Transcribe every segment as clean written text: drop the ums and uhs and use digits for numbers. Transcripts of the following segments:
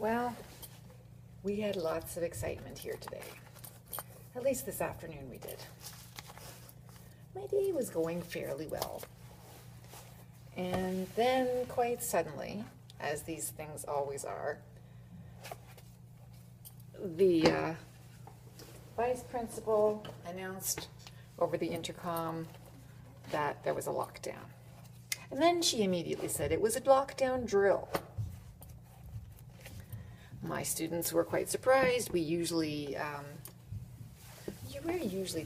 Well, we had lots of excitement here today. At least this afternoon we did. My day was going fairly well. And then quite suddenly, as these things always are, the vice principal announced over the intercom that there was a lockdown. And then she immediately said it was a lockdown drill. My students were quite surprised. We're usually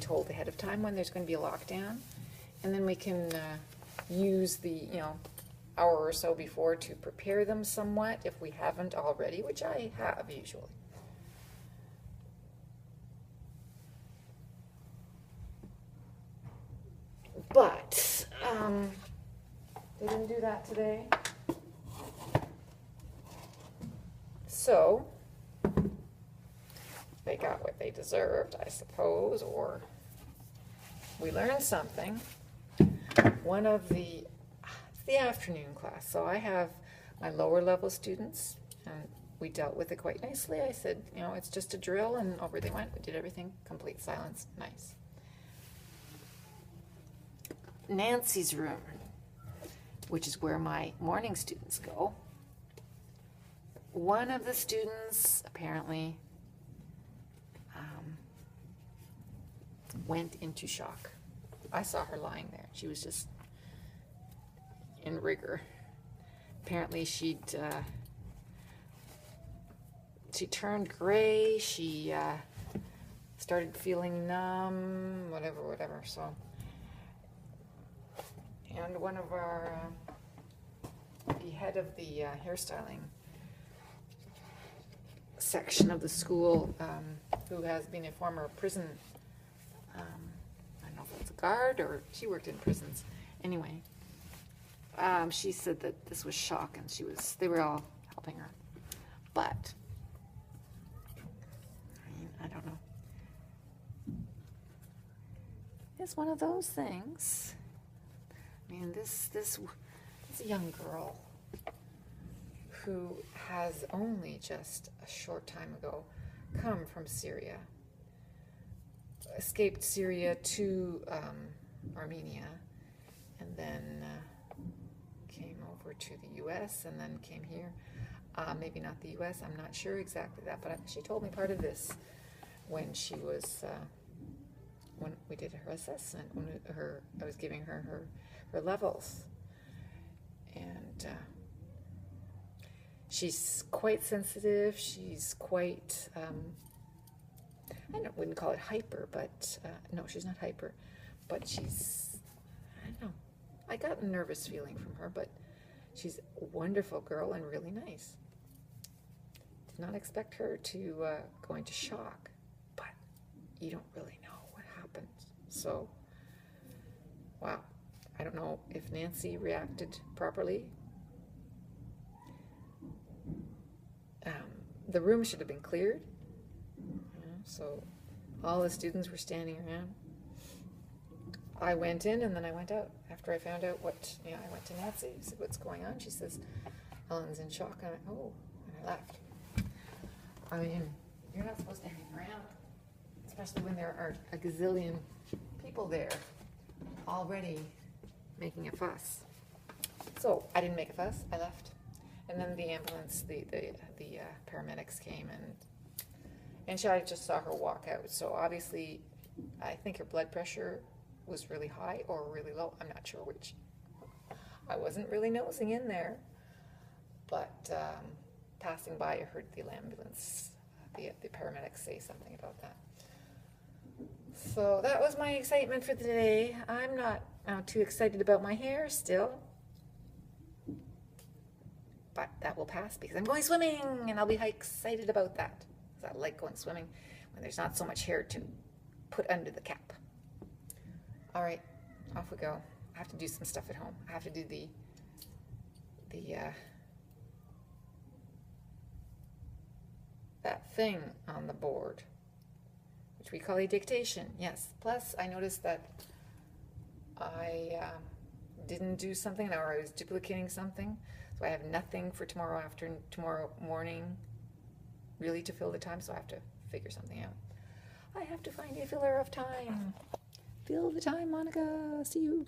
told ahead of time when there's going to be a lockdown, and then we can use the hour or so before to prepare them somewhat if we haven't already, which I have usually. But they didn't do that today. So they got what they deserved, I suppose, or we learned something. One of the afternoon class. So I have my lower level students, and we dealt with it quite nicely. I said, it's just a drill, and over they went. We did everything, complete silence, nice. Nancy's room, which is where my morning students go. One of the students apparently went into shock. I saw her lying there. She was just in rigor. Apparently she turned gray. She started feeling numb, whatever. So, and one of our the head of the hairstyling section of the school, who has been a former prison, I don't know if it's a guard or she worked in prisons. Anyway, she said that this was shock, and they were all helping her. But I don't know. It's one of those things. This young girl who has only just a short time ago come from Syria, escaped Syria to Armenia, and then came over to the U.S. and then came here. Maybe not the U.S., I'm not sure exactly that, but she told me part of this when she was, when we did her assessment, I was giving her levels. And she's quite sensitive. She's quite, I wouldn't call it hyper, but no, she's not hyper. But she's, I don't know. I got a nervous feeling from her, but she's a wonderful girl and really nice. Did not expect her to go into shock, but you don't really know what happened. So, wow. I don't know if Nancy reacted properly. The room should have been cleared. So all the students were standing around. I went in and then I went out. After I found out what, I went to Nancy, said, what's going on? She says, Ellen's in shock. And I went, oh, and I left. I mean, you're not supposed to hang around, especially when there are a gazillion people there already making a fuss. So I didn't make a fuss, I left. And then the ambulance, the paramedics came, and I just saw her walk out. So obviously, I think her blood pressure was really high or really low. I'm not sure which. I wasn't really nosing in there, but passing by, I heard the ambulance, the paramedics say something about that. So that was my excitement for the day. I'm not too excited about my hair still, but that will pass because I'm going swimming, and I'll be excited about that. Because I like going swimming when there's not so much hair to put under the cap. All right, off we go. I have to do some stuff at home. I have to do that thing on the board, which we call a dictation. Yes. Plus, I noticed that I didn't do something, or I was duplicating something. So I have nothing for tomorrow morning really to fill the time, so I have to figure something out. I have to find a filler of time. Fill the time, Monica. See you.